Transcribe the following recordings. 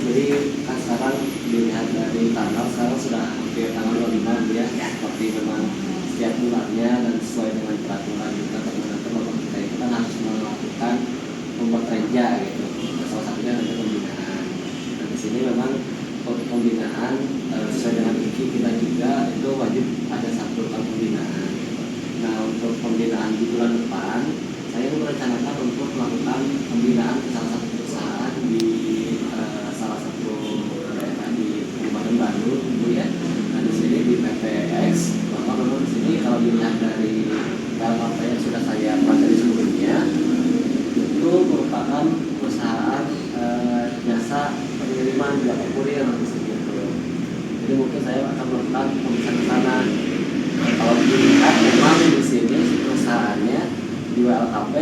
jadi kan sekarang dilihat dari tanggal sekarang sudah hampir tanggal 25 ya, seperti memang setiap bulannya dan sesuai dengan peraturan juga mengatur bahwa kita itu kan harus melakukan membuat reja gitu. Nah, salah satunya adalah pembinaan. Nah di sini memang untuk pembinaan sesuai dengan IKI kita juga itu wajib ada satu pembinaan. Gitu. Nah untuk pembinaan di bulan depan saya merencanakan untuk melakukan pembinaan ke salah satu perusahaan di salah satu daerah di Kabupaten Bandung, Bu ya. Nah di sini di PTX, bahwa memang di sini kalau dilihat dari apa yang sudah saya pelajari sebelumnya, itu merupakan perusahaan jasa pengiriman jasa kurir di sini. Jadi mungkin saya akan melakukan pemeriksaan ke sana. Kalau dilihat memang di sini perusahaannya di WLKP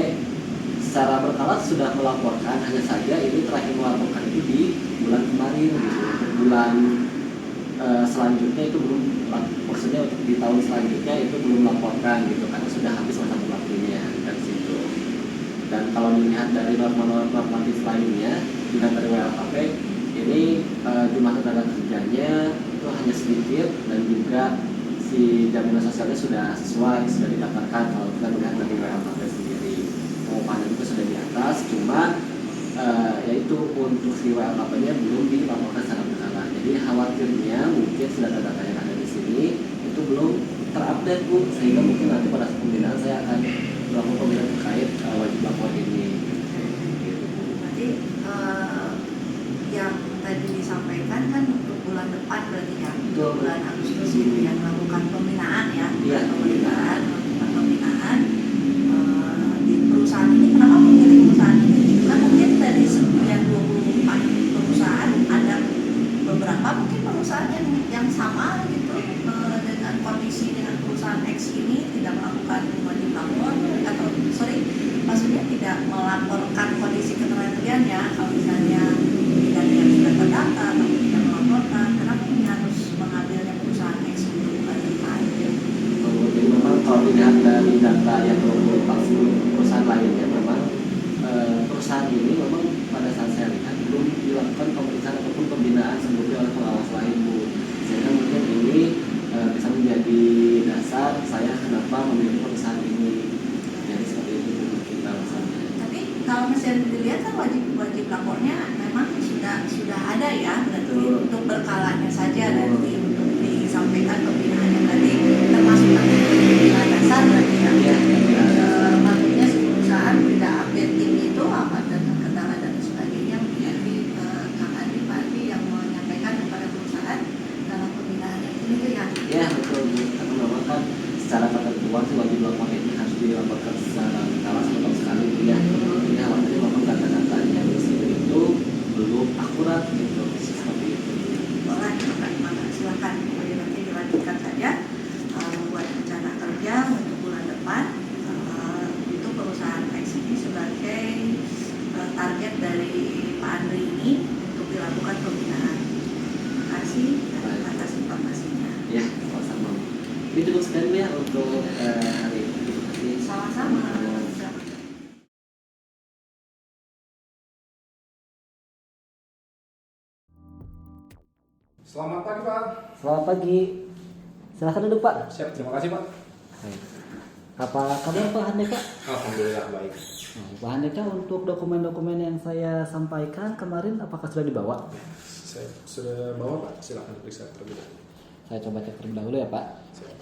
secara berkala sudah melaporkan, hanya saja ini terakhir melaporkan itu di bulan kemarin gitu. Untuk bulan selanjutnya itu belum, maksudnya untuk di tahun selanjutnya itu belum melaporkan gitu karena sudah habis masa berlakunya dari situ. Dan kalau dilihat dari norma-norma normatif lainnya, dilihat dari WLKP ini jumlah tenaga kerjanya itu hanya sedikit dan juga si jaminan sosialnya sudah sesuai, sudah didaftarkan kalau kita melihat dari WLKP sendiri. Pengupahan itu sudah di atas, cuma yaitu untuk si WLKP-nya belum dilaporkan secara berkala. Jadi khawatirnya mungkin data-data yang ada di sini itu belum terupdate Bu, sehingga mungkin nanti pada saat pembinaan saya akan melakukan pembinaan terkait wajib lapor ini. Jadi yang tadi disampaikan kan untuk bulan depan berarti ya, untuk bulan Agustus itu yang melakukan pembinaan ya, Iya, melakukan pembinaan di perusahaan ini. Kenapa memilih perusahaan ini? Kan mungkin dari sekian 24 perusahaan ada beberapa mungkin perusahaan yang sama gitu dengan kondisi dengan perusahaan X ini tidak melakukan wajib lapor atau maksudnya tidak melaporkan kondisi ketenagaan ya, kalau misalnya tidak yang sudah terdata atau tidak melaporkan, kenapa ini harus mengambilnya perusahaan X untuk wajib lapor? Kemudian memang kalau dilihat dari data yang perusahaan lainnya, memang perusahaan ini memang pada saat saya lihat belum dilakukan pemeriksaan ataupun pembinaan sebelumnya oleh pengawas lain Bu. Sehingga mungkin ini bisa menjadi dasar saya kenapa memilih perusahaan ini. Jadi seperti itu kita alasannya. Tapi kalau misalnya dilihat kan wajib lapornya memang sudah ada ya, berarti untuk berkalanya saja nanti untuk disampaikan pembinaannya tadi termasuk nanti pembinaan dasar berarti ya. Maksudnya si perusahaan tidak update tim itu apa dan kendala dan sebagainya, menjadi Kang Adi Pak Adi yang menyampaikan kepada perusahaan dalam pembinaan itu ya. Ya betul Bu, karena memang kan secara ketentuan sih wajib lapor ini harus dilaporkan secara berkala 1 tahun sekali Bu ya. Jadi khawatirnya memang data-data yang di sini itu belum akurat gitu, seperti itu. Boleh, silakan nanti dilanjutkan saja buat rencana kerja untuk bulan depan. Itu perusahaan X ini sebagai target dari Pak Andri ini untuk dilakukan pembinaan. Terima kasih atas informasinya. Ya, sama-sama. Ini cukup sekian Bu ya untuk hari ini. Terima kasih. Sama-sama. Selamat pagi Pak. Selamat pagi. Silahkan duduk Pak. Siap, terima kasih Pak. Apa kabar Pak Handeka? Alhamdulillah baik. Pak Handeka, untuk dokumen-dokumen yang saya sampaikan kemarin apakah sudah dibawa? Saya sudah bawa Pak, silakan periksa terlebih dahulu. Saya coba cek terlebih dahulu ya Pak. Siap.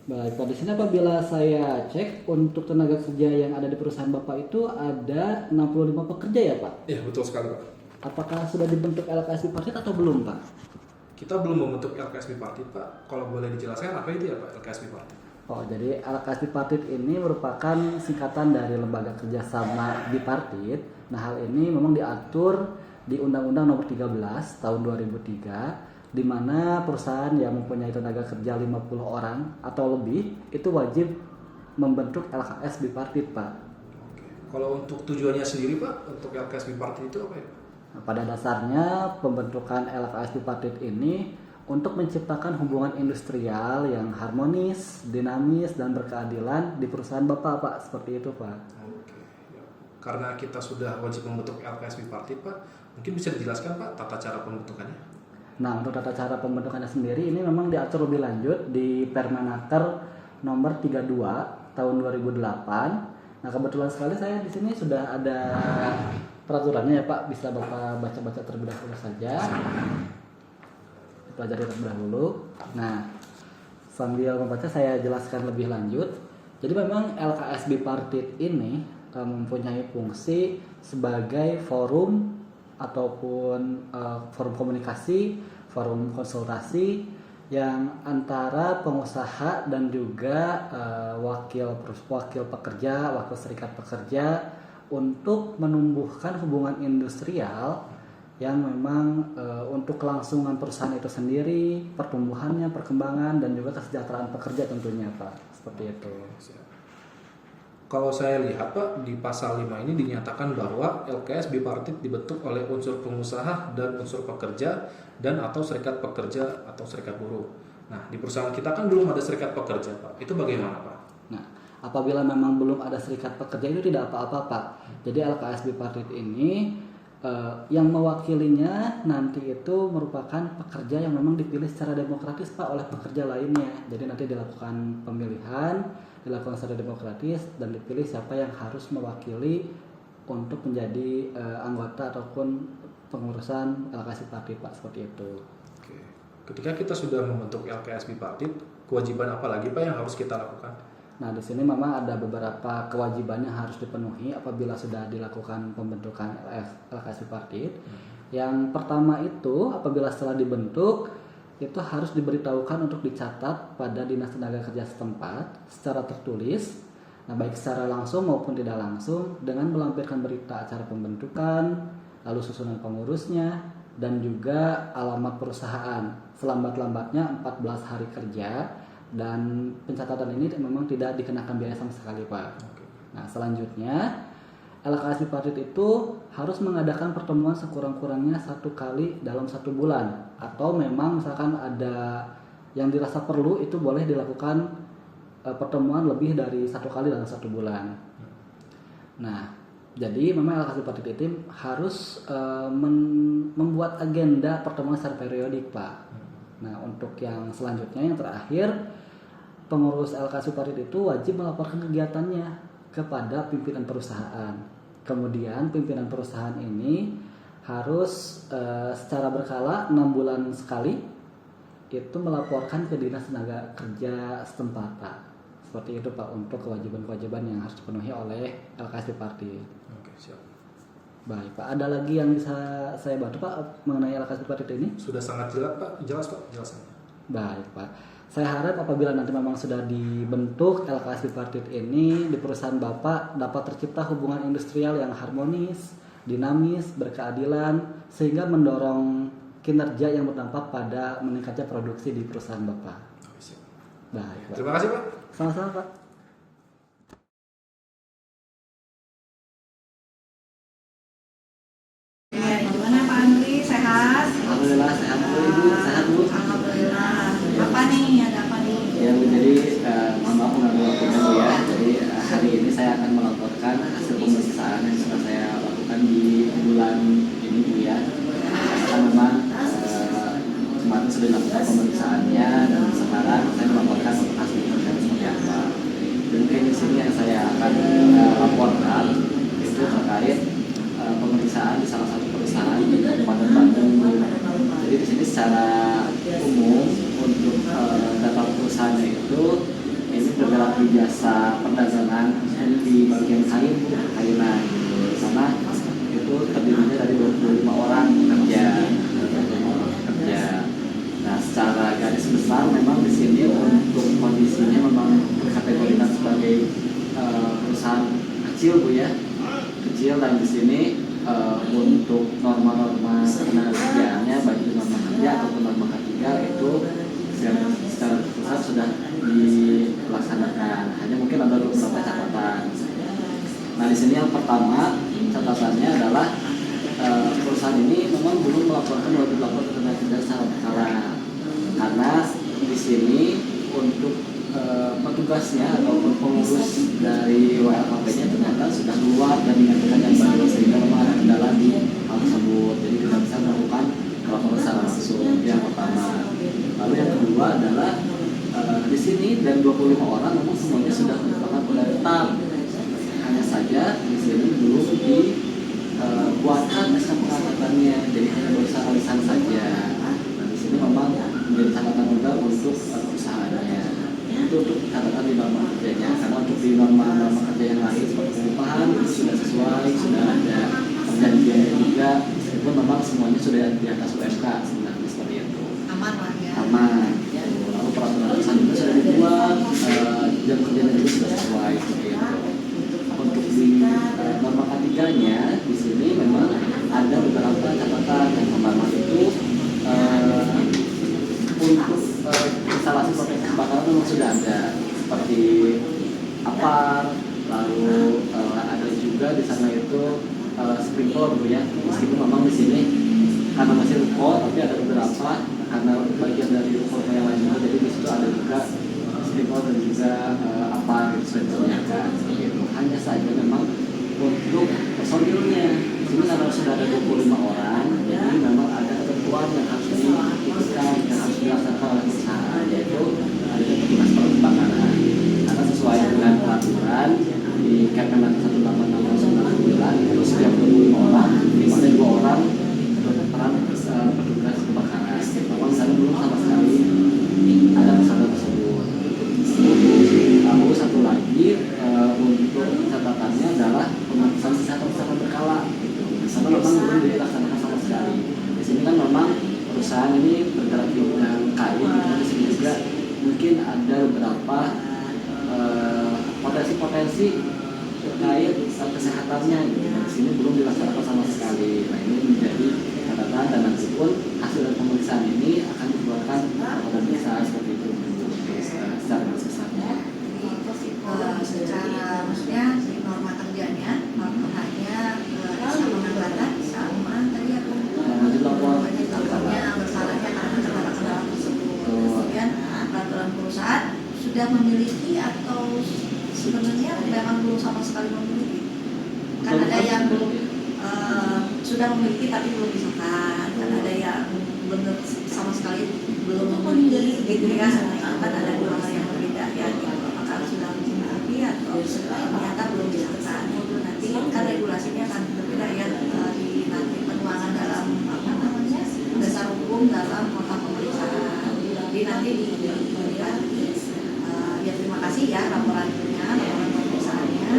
Baik Pak, di sini apabila saya cek untuk tenaga kerja yang ada di perusahaan Bapak itu ada 65 pekerja ya Pak? Iya betul sekali Pak. Apakah sudah dibentuk LKS Bipartit atau belum Pak? Kita belum membentuk LKS Bipartit Pak. Kalau boleh dijelaskan apa itu ya Pak LKS Bipartit? Oh, jadi LKS Bipartit ini merupakan singkatan dari Lembaga Kerjasama Bipartit. Nah, hal ini memang diatur di Undang-Undang Nomor 13 Tahun 2003, di mana perusahaan yang mempunyai tenaga kerja 50 orang atau lebih itu wajib membentuk LKS Bipartit, Pak. Oke. Kalau untuk tujuannya sendiri Pak, untuk LKS Bipartit itu apa ya Pak? Nah, pada dasarnya pembentukan LKS Bipartit ini untuk menciptakan hubungan industrial yang harmonis, dinamis, dan berkeadilan di perusahaan Bapak, Pak. Seperti itu, Pak. Oke. Ya. karena kita sudah wajib membentuk LKS Bipartit Pak, mungkin bisa dijelaskan Pak tata cara pembentukannya? Nah, untuk tata cara pembentukannya sendiri ini memang diatur lebih lanjut di Permenaker nomor 32 tahun 2008. Nah, kebetulan sekali saya di sini sudah ada peraturannya ya Pak, bisa Bapak baca-baca terlebih dahulu saja. Pelajari terlebih dahulu. Nah, sambil membaca saya jelaskan lebih lanjut. Jadi memang LKS Bipartit ini mempunyai fungsi sebagai forum ataupun forum komunikasi, forum konsultasi yang antara pengusaha dan juga wakil pekerja, wakil serikat pekerja untuk menumbuhkan hubungan industrial yang memang untuk kelangsungan perusahaan itu sendiri, pertumbuhannya, perkembangan dan juga kesejahteraan pekerja tentunya Pak. Seperti itu. Kalau saya lihat Pak, di pasal 5 ini dinyatakan bahwa LKS Bipartit dibentuk oleh unsur pengusaha dan unsur pekerja dan atau serikat pekerja atau serikat buruh. Nah, di perusahaan kita kan belum ada serikat pekerja Pak. Itu bagaimana Pak? Nah, apabila memang belum ada serikat pekerja itu tidak apa-apa Pak. Jadi LKS Bipartit ini yang mewakilinya nanti itu merupakan pekerja yang memang dipilih secara demokratis Pak oleh pekerja lainnya. Jadi nanti dilakukan pemilihan, dilakukan secara demokratis dan dipilih siapa yang harus mewakili untuk menjadi anggota ataupun pengurusan LKS Bipartit Pak, seperti itu. Oke. Ketika kita sudah membentuk LKS Bipartit, kewajiban apa lagi Pak yang harus kita lakukan? Nah, di sini memang ada beberapa kewajiban yang harus dipenuhi apabila sudah dilakukan pembentukan LKS Bipartit. Yang pertama itu, apabila setelah dibentuk, itu harus diberitahukan untuk dicatat pada Dinas Tenaga Kerja setempat secara tertulis. Nah, baik secara langsung maupun tidak langsung dengan melampirkan berita acara pembentukan, lalu susunan pengurusnya, dan juga alamat perusahaan. Selambat-lambatnya 14 hari kerja. Dan pencatatan ini memang tidak dikenakan biaya sama sekali Pak. Nah, selanjutnya LKS Bipartit itu harus mengadakan pertemuan sekurang-kurangnya 1 kali dalam 1 bulan, atau memang misalkan ada yang dirasa perlu itu boleh dilakukan pertemuan lebih dari 1 kali dalam 1 bulan. Nah, jadi memang LKS Bipartit itu harus membuat agenda pertemuan secara periodik Pak. Nah, untuk yang selanjutnya, yang terakhir, pengurus LKS Bipartit itu wajib melaporkan kegiatannya kepada pimpinan perusahaan. Kemudian pimpinan perusahaan ini harus secara berkala 6 bulan sekali itu melaporkan ke Dinas Tenaga Kerja setempat Pak. Seperti itu Pak untuk kewajiban-kewajiban yang harus dipenuhi oleh LKS Bipartit. Oke, siap. Baik Pak, ada lagi yang bisa saya bantu Pak mengenai LKS Bipartit ini? Sudah sangat jelas Pak jelasannya. Baik Pak, saya harap apabila nanti memang sudah dibentuk LKS Bipartit ini di perusahaan Bapak dapat tercipta hubungan industrial yang harmonis, dinamis, berkeadilan, sehingga mendorong kinerja yang berdampak pada meningkatnya produksi di perusahaan Bapak. Oke, siap. Baik Pak. Terima kasih Pak. Sama-sama Pak. Gimana Pak Andri, sehat? Alhamdulillah sehat Bu, Ibu sehat Bu. Alhamdulillah. Apa nih? Ada apa nih? Ya Bu, jadi mohon maaf mengganggu waktunya Bu ya. Jadi hari ini saya akan melaporkan hasil pemeriksaan yang sudah saya lakukan di bulan ini Bu ya. Karena memang kemarin sudah dilakukan pemeriksaannya dan sekarang saya melaporkan untuk hasil pemeriksaan seperti apa. Dan mungkin di sini yang saya akan laporkan itu terkait pemeriksaan di salah satu perusahaan di Kabupaten Bandung. Jadi di sini secara umum untuk data perusahaannya itu ini bergerak di jasa perdagangan di bagian kainan. Di sana itu terdirinya dari 25 orang pekerja. Nah, secara garis besar memang di sini untuk kondisinya memang terkategorikan sebagai perusahaan kecil Bu ya. Kecil, dan di sini untuk norma-norma ketenaga kerjaannya baik itu norma kerja ataupun norma K3 itu secara besar sudah dilaksanakan. Hanya mungkin ada beberapa catatan. Nah, di sini yang pertama catatannya adalah perusahaan ini memang belum melaporkan wajib lapor ketenaga kerjaan secara berkala, karena di sini untuk petugasnya ataupun pengurus dari WLKP-nya ternyata sudah keluar dan digantikan yang baru, sehingga memang ada kendala di hal tersebut, jadi tidak bisa melakukan pelaporan secara langsung. Yang pertama. Lalu yang kedua adalah di sini dari 25 orang memang semuanya sudah merupakan pegawai tetap, hanya saja di sini belum dibuatkan SK pengangkatannya, jadi hanya berusaha lisan saja. Nah di sini memang menjadi catatan juga untuk perusahaannya. Itu untuk catatan di norma kerjanya, karena untuk di norma kerja yang lain seperti pengupahan itu sudah sesuai, sudah ada perjanjiannya juga, meskipun memang semuanya sudah di atas USK sebenarnya, seperti itu. Aman lah ya. Aman. Lalu peraturan atasan juga sudah dibuat, jam kerjanya juga sudah sesuai, seperti itu. Untuk di norma ketiganya di sini memang ada beberapa catatan. Yang pertama itu untuk instalasi proteksi kebakaran memang sudah ada, seperti APAR, lalu ada juga di sana itu sprinkler gitu ya. Meskipun memang di sini karena masih ruko, tapi ada beberapa karena bagian dari ruko yang lain juga, jadi di situ ada juga sprinkler dan juga APAR gitu sudah disediakan. Gitu. Hanya saja memang untuk personilnya di sini karena sudah ada 25 orang, jadi memang ada ketentuan yang harus diikutkan, yang harus dilaksanakan oleh perusahaan, yaitu ada petugas kebakaran. Karena sesuai dengan peraturan di Kemenag 18699 itu setiap 25 orang dimana 2 orang berperan petugas kebakaran. Memang sana belum sama sekali ada pesan tersebut. Lalu satu lagi untuk catatannya adalah pemeriksaan kesehatan berkala. Di sana memang belum dilaksanakan sama sekali. Di sini kan memang perusahaan ini bergerak di bidang kain, di sini juga mungkin ada beberapa potensi-potensi terkait kesehatannya gitu. Di sini belum dilaksanakan sama sekali. Nah ini menjadi catatan, dan nanti pun hasil dari pemeriksaan ini akan dikeluarkan pada bisa seperti itu secara besarnya. Secara maksudnya di norma kerjanya hanya sama pengangkatan sama tadi aku Wajib lapor bersalahnya karena kendala-kendala tersebut. Kemudian peraturan perusahaan sudah memiliki atau sebenarnya memang belum sama sekali memiliki. Kan ada yang belum sudah memiliki tapi belum disahkan. Kan ada yang benar sama sekali belum memiliki gitu ya. Kan ada dua hal yang berbeda ya. Apakah sudah memiliki atau ternyata belum disahkan. Nanti kan regulasinya akan berbeda ya di nanti penuangan dalam apa namanya dasar hukum dalam nota pemeriksaan. Jadi nanti diberikan ya terima kasih ya laporan pemeriksaannya.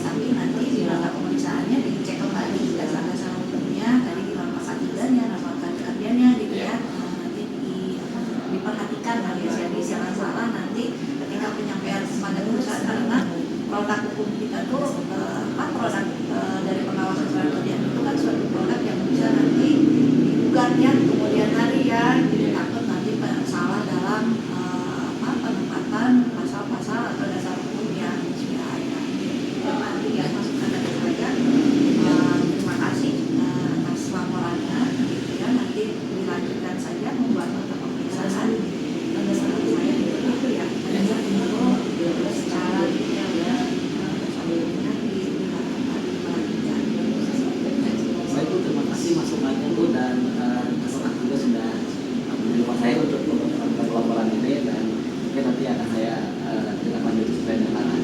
Tapi nanti di nota pemeriksaannya dicek kembali dasar-dasar hukumnya tadi di norma ketiganya, norma kerjanya gitu ya. Nanti diperhatikan ya, jadi jangan salah nanti ketika penyampaian kepada perusahaan, karena produk hukum kita tuh produk dari pengawasan surat kerjaan itu kan suatu produk yang bisa nanti digugatnya kemudian hari ya, jadi takut nanti salah dalam penempatan pasal-pasal atau dasar hukum yang sudah ada. Nanti ya masukkan dari saja. Terima kasih atas laporannya gitu ya, nanti dilanjutkan saja membuat nota pemeriksaan dan dasar saya itu ya secara detail ya sebelumnya Baik Bu, terima kasih masukannya Bu, dan masukan juga sudah menerima saya untuk memperkenalkan laporan ini, dan mungkin nanti akan saya tindak lanjut sesuai dengan arahan.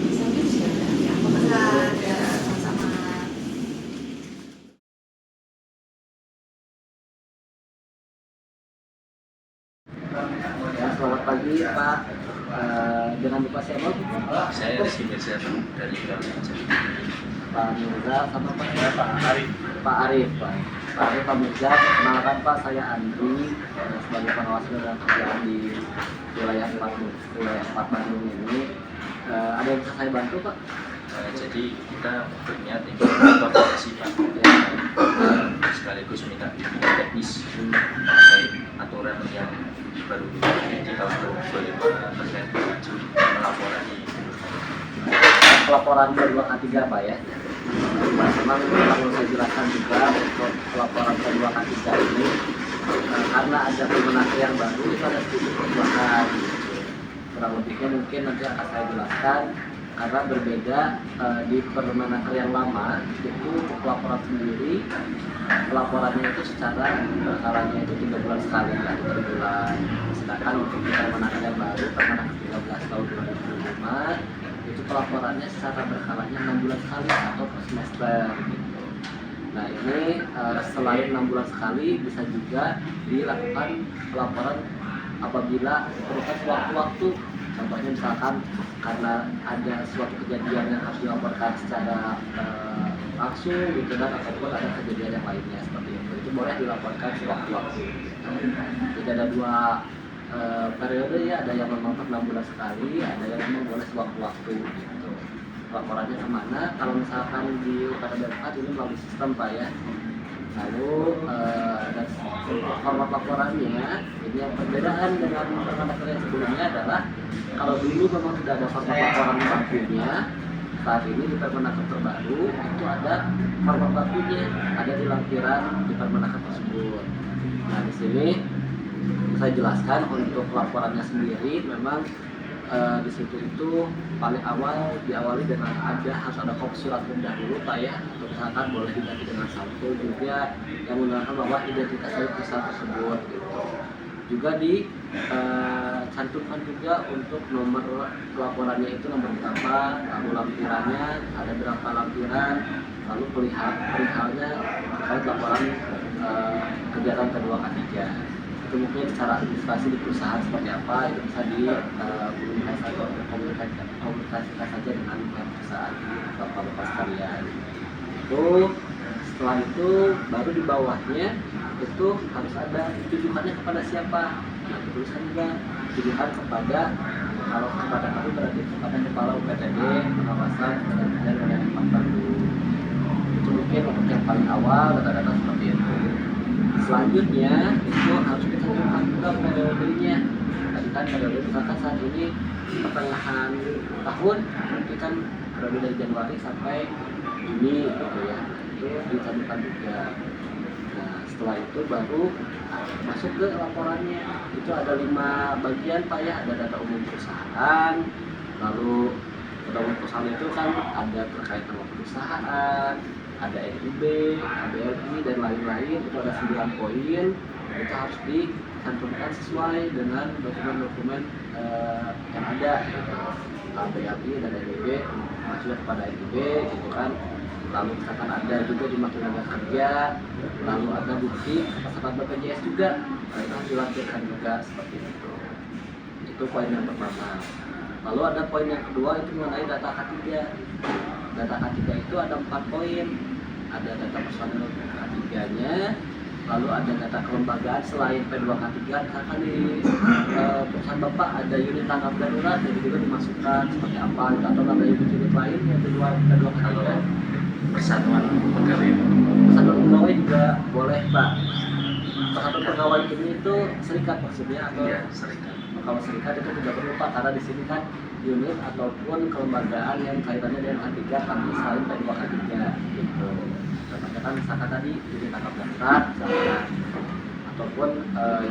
Ya, selamat pagi Pak. Dengan Bapak siapa? Saya Rizky Mirza dari Kalimantan. Pak Mirza sama Pak Arif. Pak Arif. Pak Arif, Pak Mirza, kenalkan Pak, saya Andri sebagai pengawas dan kerjaan di wilayah 4 Bandung ini. Ada yang bisa saya bantu Pak? Jadi kita berniat ingin koordinasi Pak, sekaligus minta bimbingan teknis terkait aturan yang baru di tahun 2005 terkait maju pelaporan di Pelaporan kedua ketiga Pak ya. Memang perlu saya jelaskan juga untuk pelaporan kedua ketiga ini karena ada kemenaker yang baru itu ada sedikit perubahan kurang lebih tekniknya mungkin nanti akan saya jelaskan karena berbeda di Permenaker yang lama itu untuk pelaporan sendiri pelaporannya itu secara berkalanya itu 3 bulan sekali atau 3 bulan. Sedangkan untuk di Permenaker yang baru Permenaker 13 tahun 2005 itu pelaporannya secara berkalanya 6 bulan sekali atau per semester gitu. Nah ini selain 6 bulan sekali bisa juga dilakukan pelaporan apabila diperlukan waktu-waktu. Contohnya misalkan karena ada suatu kejadian yang harus dilaporkan secara langsung gitu kan, ataupun ada kejadian yang lainnya seperti itu boleh dilaporkan sewaktu-waktu. Jadi ada 2 periode ya, ada yang memang per 6 bulan sekali, ada yang memang boleh sewaktu-waktu gitu. Laporannya kemana? Kalau misalkan di UKT 4 ini melalui sistem Pak ya. Lalu dan format laporannya ini yang perbedaan dengan Permenaker yang sebelumnya adalah kalau dulu memang tidak ada format laporan bakunya, saat ini di Permenaker terbaru itu ada format bakunya, ada di lampiran di Permenaker tersebut. Nah di sini saya jelaskan untuk laporannya sendiri memang di situ itu paling awal diawali dengan harus ada kopi surat pendahulu Pak ya, atau misalkan boleh diganti dengan saldo juga yang menggunakan bahwa identitas dari perusahaan tersebut gitu. Juga dicantumkan juga untuk nomor pelaporannya itu nomor berapa, lalu lampirannya ada berapa lampiran, lalu perihalnya terkait laporan kegiatan kedua ketiga. Itu mungkin cara administrasi di perusahaan seperti apa itu bisa komunikasikan saja dengan perusahaan bapak-bapak sekalian. Itu setelah itu baru di bawahnya itu harus ada tujuannya kepada siapa. Nah tulisan juga tujuan kepada, kalau kepada kami berarti kepada kepala UPTD, pengawasan dan penerimaan baru. Itu mungkin untuk yang paling awal data-data seperti itu. Selanjutnya itu harus dicantumkan juga periodenya. Tadi kan periode misalkan saat ini pertengahan tahun, nanti kan periode dari Januari sampai Juni gitu ya, itu dicantumkan juga. Nah setelah itu baru masuk ke laporannya. Itu ada 5 bagian Pak ya, ada data umum perusahaan, lalu data umum perusahaan itu kan ada terkait nama perusahaan, ada NIB, ABLI dan lain-lain. Itu ada 9 poin, itu harus dicantumkan sesuai dengan dokumen-dokumen yang ada gitu. ABLI dan NIB masuk kepada NIB gitu kan. Lalu misalkan ada juga di tenaga kerja, lalu ada bukti pasangan BPJS juga, nah, itu harus dilampirkan juga seperti itu. Itu poin yang pertama. Lalu ada poin yang kedua itu mengenai data K3. Data K3 itu ada 4 poin. Ada data personil K3-nya, lalu ada data kelembagaan selain P2K3, misalkan di perusahaan Bapak ada unit tanggap darurat, jadi juga dimasukkan seperti apa, atau ada unit-unit lain yang P2K3. Persatuan pegawai. Persatuan pegawai juga boleh Pak. Persatuan pegawai ini itu serikat maksudnya atau? Iya, serikat. Kalau serikat itu tidak perlu Pak, karena di sini kan unit ataupun kelembagaan yang kaitannya dengan K3 kami selain P2K3 gitu. Contohnya kan misalkan tadi unit tanggap darurat misalkan, ataupun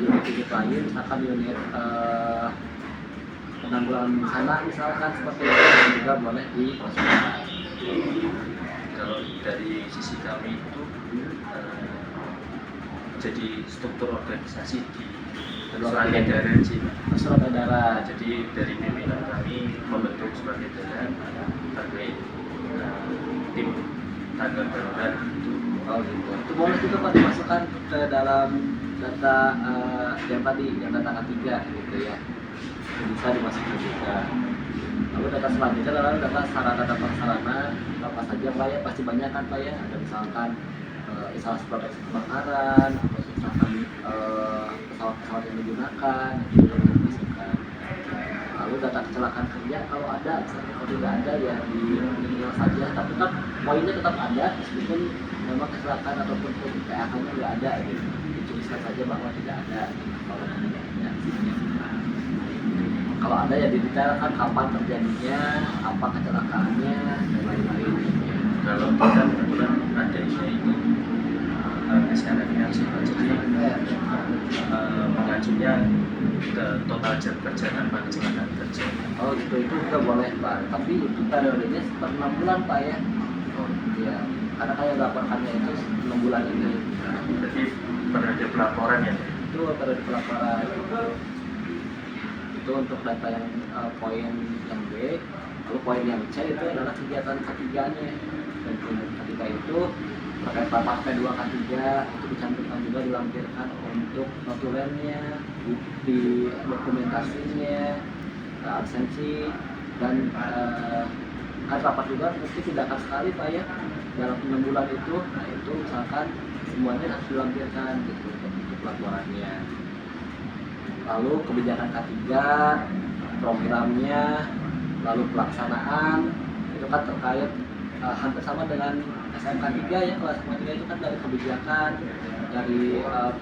unit-unit lain misalkan unit penanggulangan bencana misalkan seperti itu juga boleh dimasukkan. Kalau dari sisi kami itu jadi struktur organisasi di surat edaran sih. Surat edaran. Jadi dari pimpinan kami membentuk surat edaran terkait tim tanggap darurat itu. Oh gitu. Itu boleh juga Pak dimasukkan ke dalam data yang tadi, yang data K3 gitu ya. Itu bisa dimasukkan juga. Lalu data selanjutnya adalah data sarana dan prasarana apa saja Pak ya, pasti banyak kan Pak ya. Ada misalkan instalasi proteksi kebakaran, atau misalkan pesawat-pesawat yang digunakan, itu juga bisa dimasukkan. Lalu data kecelakaan kerja kalau ada, misalnya kalau tidak ada ya diingat saja, tapi kan poinnya tetap ada meskipun memang kecelakaan ataupun PHK-nya nggak ada gitu. Dituliskan saja bahwa tidak ada kalau tidak ada. Kalau ada ya didetailkan kapan terjadinya, apa kecelakaannya dan lain-lain. Kalau kita kebetulan ada ini syaratnya semua. Jadi mengajunya ke total jam kerja tanpa kecelakaan kerja. Oh gitu, itu juga boleh Pak, tapi itu periodenya sekitar 6 bulan Pak ya. Oh, Iya, karena kayak laporkannya itu 6 bulan ini. jadi periode pelaporan ya. Itu periode pelaporan. Itu untuk data yang poin yang B. Lalu poin yang C itu adalah kegiatan ketiganya. Dan ketika itu terkait rapat P2 K3 itu dicantumkan juga dilampirkan untuk notulennya, bukti dokumentasinya, absensi, dan kan rapat juga mesti tindakan sekali Pak ya dalam 6 bulan itu. Nah itu misalkan semuanya harus dilampirkan gitu untuk laporannya. Lalu kebijakan K3, programnya, lalu pelaksanaan itu kan terkait hampir sama dengan SMK 3 ya. Kalau SMK 3 itu kan dari kebijakan, dari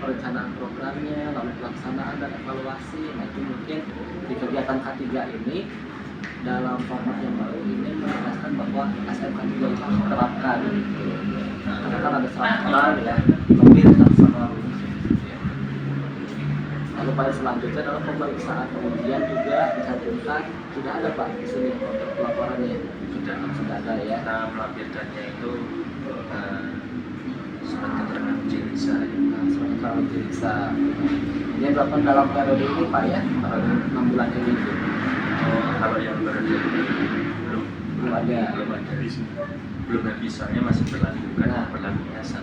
perencanaan programnya, lalu pelaksanaan dan evaluasi. Nah itu mungkin di kegiatan K3 ini dalam format yang baru ini menegaskan bahwa SMK 3 itu harus diterapkan. Karena kan ada 100 orang ya, lebih dari 100 orang. Lalu poin selanjutnya adalah pemeriksaan, kemudian juga dicantumkan sudah ada Pak di sini untuk pelaporannya. Sudah ada ya. Kita melampirkannya itu surat keterangan uji visa ya. Nah, surat keterangan uji visa. Ini yang dilakukan dalam periode ini Pak ya, periode 6 bulan ini. Kalau yang periode ini belum ada. Belum ada visanya masih berlaku kan? Nah. Berlakunya 1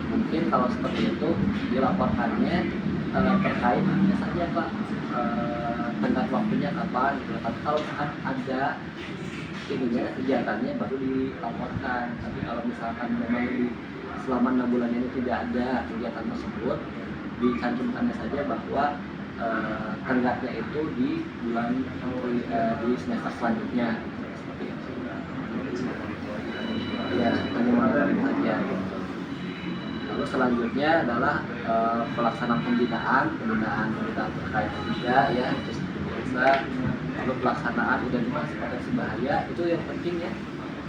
Mungkin kalau seperti itu dilaporkannya terkait hanya saja Pak tenggat waktunya kapan gitu. Tapi kalau misalkan ada ininya kegiatannya baru dilaporkan. Tapi kalau misalkan memang selama 6 bulan ini tidak ada kegiatan tersebut, dicantumkannya saja bahwa tenggatnya itu di bulan di semester selanjutnya seperti itu. Ya, hanya saja. Lalu selanjutnya adalah pelaksanaan pembinaan terkait juga ya, terus bisa. Lalu pelaksanaan identifikasi potensi bahaya itu yang penting ya.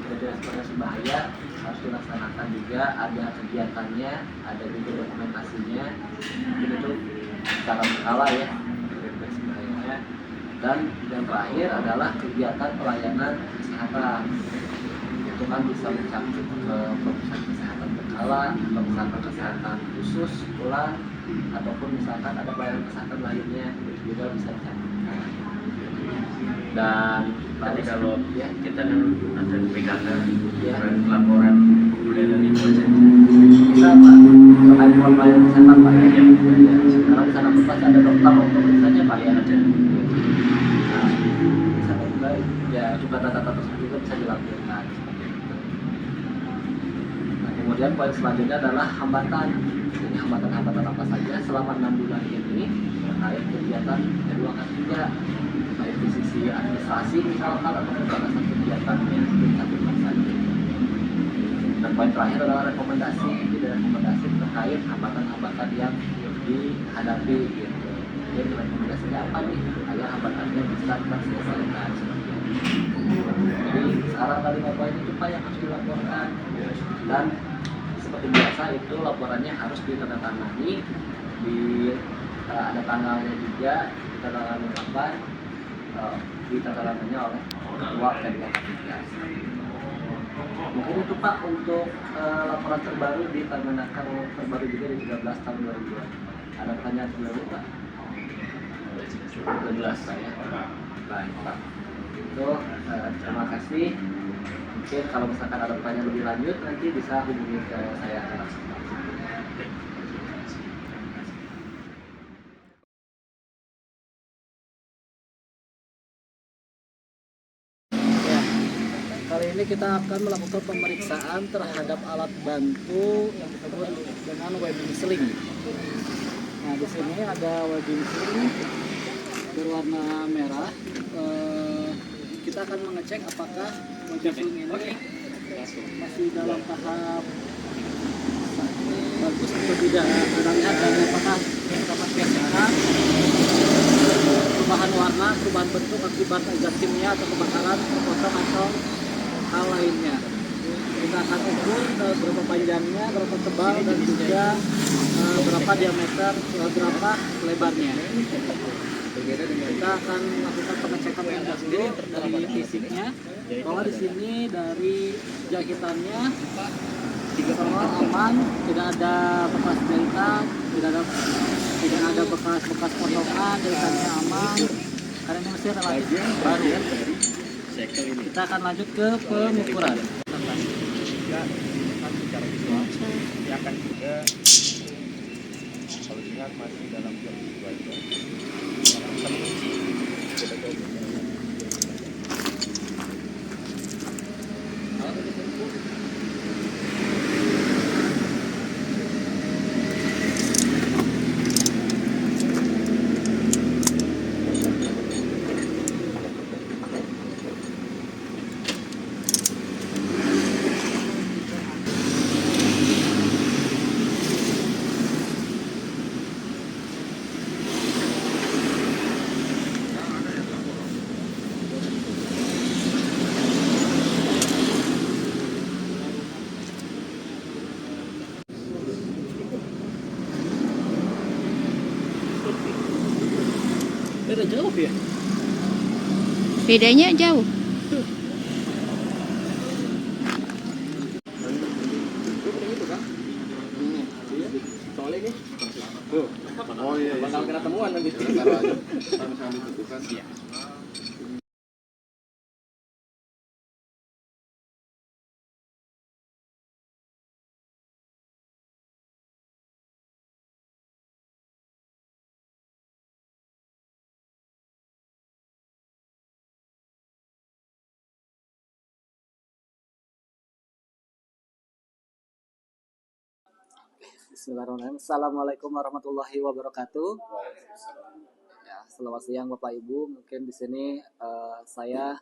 Identifikasi potensi bahaya harus dilaksanakan juga, ada kegiatannya, ada juga dokumentasinya. Mungkin itu secara berkala ya identifikasi bahayanya. Dan yang terakhir adalah kegiatan pelayanan kesehatan. Itu kan bisa mencakup ke pemeriksaan kesehatan berkala atau misalkan kesehatan khusus ulang ataupun misalkan ada pelayanan kesehatan lainnya itu juga bisa dicampurkan. Dan Tadi kalau ya kita kan ada PKK, Ya. laporan boleh dari itu aja. bisa Pak terkait dengan pelayanan kesehatan Pak ya. Karena di sana pun pasti ada dokter untuk pemeriksanya Pak ya. Ada. Nah, di sana juga ya juga data-data tersebut juga bisa dilampirkan. Nah, kemudian poin selanjutnya adalah hambatan. Jadi hambatan-hambatan apa saja selama 6 bulan ini terkait kegiatan P2 K3, baik di sisi administrasi misalkan atau pembatasan kegiatannya dicatatkan saja. Dan poin terakhir adalah rekomendasi. Jadi rekomendasi terkait hambatan-hambatan yang dihadapi gitu. Jadi rekomendasinya apa nih? Agar hambatannya bisa terselesaikan seperti itu. Jadi sekarang tadi poin itu Pak yang harus dilaporkan. Dan seperti biasa itu laporannya harus ditandatangani ada tanggalnya juga, ditandatangani kapan, ditandatangani oleh ketua P2K3. Mungkin itu Pak untuk laporan terbaru di Permenaker terbaru juga di 13 tahun 2002. Ada pertanyaan sebelumnya Pak? 13 Pak ya. Baik Pak. Itu terima kasih. Mungkin kalau misalkan ada pertanyaan lebih lanjut nanti bisa hubungi ke saya langsung. Ya, kali ini kita akan melakukan pemeriksaan terhadap alat bantu yang disebut dengan webbing sling. Nah, di sini ada webbing sling berwarna merah. Kita akan mengecek apakah webbing sling ini masih dalam tahap bagus atau tidak. Kita lihat dari apakah dapat gesekan, perubahan warna, perubahan bentuk akibat zat kimia atau kebakaran, terpotong atau hal lainnya. kita akan ukur berapa panjangnya, berapa tebal, dan juga berapa diameter, berapa lebarnya. Kita akan melakukan pengecekan terlebih dulu dari fisiknya, bahwa di sini dari jahitannya semua aman, tidak ada bekas jahitan, tidak ada bekas potongan, jahitannya aman. Karena ini masih relatif baru. Kita akan lanjut ke pengukuran. Secara visual dia akan juga kalau dilihat masih dalam jam 2 itu kita mengunci Beda jauh ya? Bedanya jauh. Soalnya ini bakal kena temuan nanti. Bismillahirrahmanirrahim. Assalamualaikum warahmatullahi wabarakatuh. Ya, selamat siang Bapak Ibu. Mungkin di sini saya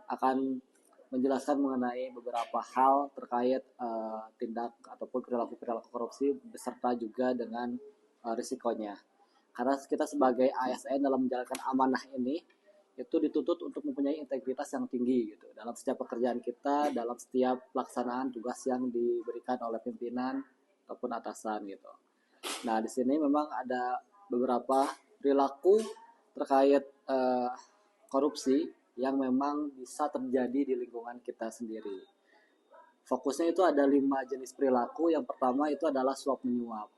akan menjelaskan mengenai beberapa hal terkait tindak ataupun perilaku korupsi beserta juga dengan risikonya. Karena kita sebagai ASN dalam menjalankan amanah ini itu dituntut untuk mempunyai integritas yang tinggi gitu dalam setiap pekerjaan kita, dalam setiap pelaksanaan tugas yang diberikan oleh pimpinan ataupun atasan gitu. Nah, di sini memang ada beberapa perilaku terkait korupsi yang memang bisa terjadi di lingkungan kita sendiri. Fokusnya itu ada 5 jenis perilaku. Yang pertama itu adalah suap menyuap.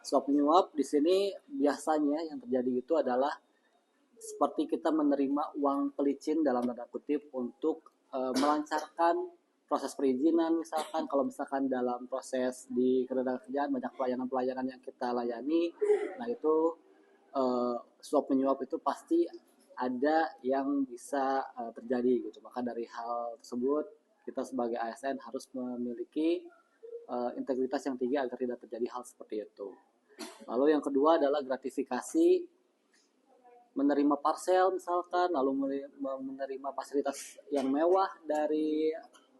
Suap menyuap di sini biasanya yang terjadi itu adalah seperti kita menerima uang pelicin dalam tanda kutip untuk melancarkan proses perizinan, misalkan kalau misalkan dalam proses di ketenagakerjaan banyak pelayanan yang kita layani, nah itu suap menyuap itu pasti ada yang bisa terjadi gitu. Maka dari hal tersebut kita sebagai ASN harus memiliki integritas yang tinggi agar tidak terjadi hal seperti itu. Lalu yang kedua adalah gratifikasi, menerima parsel misalkan, lalu menerima fasilitas yang mewah dari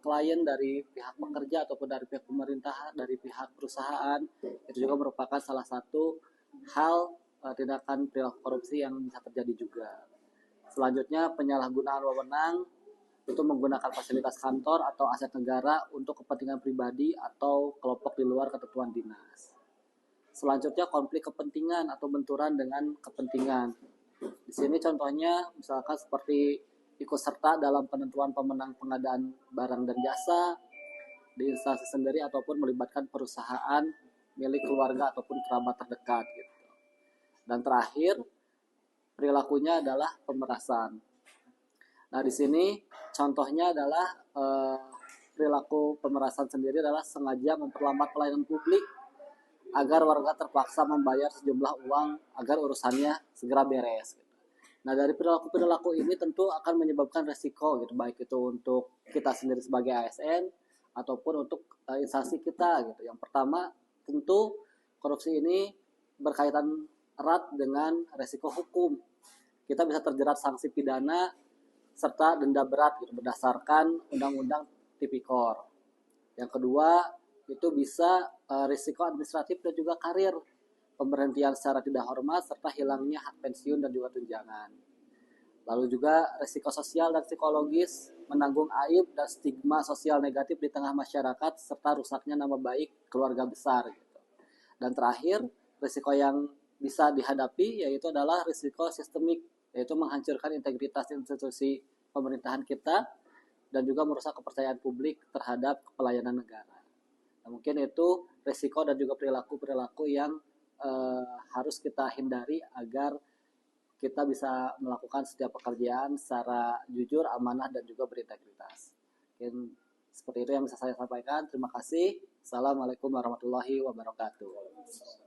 klien, dari pihak pekerja ataupun dari pihak pemerintah, dari pihak perusahaan. Itu juga merupakan salah satu hal tindakan perilaku korupsi yang bisa terjadi juga. Selanjutnya penyalahgunaan wewenang, itu menggunakan fasilitas kantor atau aset negara untuk kepentingan pribadi atau kelompok di luar ketentuan dinas. Selanjutnya konflik kepentingan atau benturan dengan kepentingan. Di sini contohnya misalkan seperti ikut serta dalam penentuan pemenang pengadaan barang dan jasa di instansi sendiri ataupun melibatkan perusahaan milik keluarga ataupun kerabat terdekat gitu. Dan terakhir perilakunya adalah pemerasan. Nah, di sini contohnya adalah perilaku pemerasan sendiri adalah sengaja memperlambat pelayanan publik agar warga terpaksa membayar sejumlah uang agar urusannya segera beres. Nah, dari perilaku ini tentu akan menyebabkan resiko gitu, baik itu untuk kita sendiri sebagai ASN ataupun untuk instansi kita gitu. Yang pertama, tentu korupsi ini berkaitan erat dengan resiko hukum. Kita bisa terjerat sanksi pidana serta denda berat gitu, berdasarkan Undang-Undang Tipikor. Yang kedua, itu bisa risiko administratif dan juga karir, pemberhentian secara tidak hormat serta hilangnya hak pensiun dan juga tunjangan. Lalu juga risiko sosial dan psikologis, menanggung aib dan stigma sosial negatif di tengah masyarakat serta rusaknya nama baik keluarga besar gitu. Dan terakhir, risiko yang bisa dihadapi yaitu adalah risiko sistemik, yaitu menghancurkan integritas institusi pemerintahan kita dan juga merusak kepercayaan publik terhadap pelayanan negara. Nah, mungkin itu risiko dan juga perilaku-perilaku yang harus kita hindari agar kita bisa melakukan setiap pekerjaan secara jujur, amanah, dan juga berintegritas. Mungkin seperti itu yang bisa saya sampaikan. Terima kasih. Assalamualaikum warahmatullahi wabarakatuh.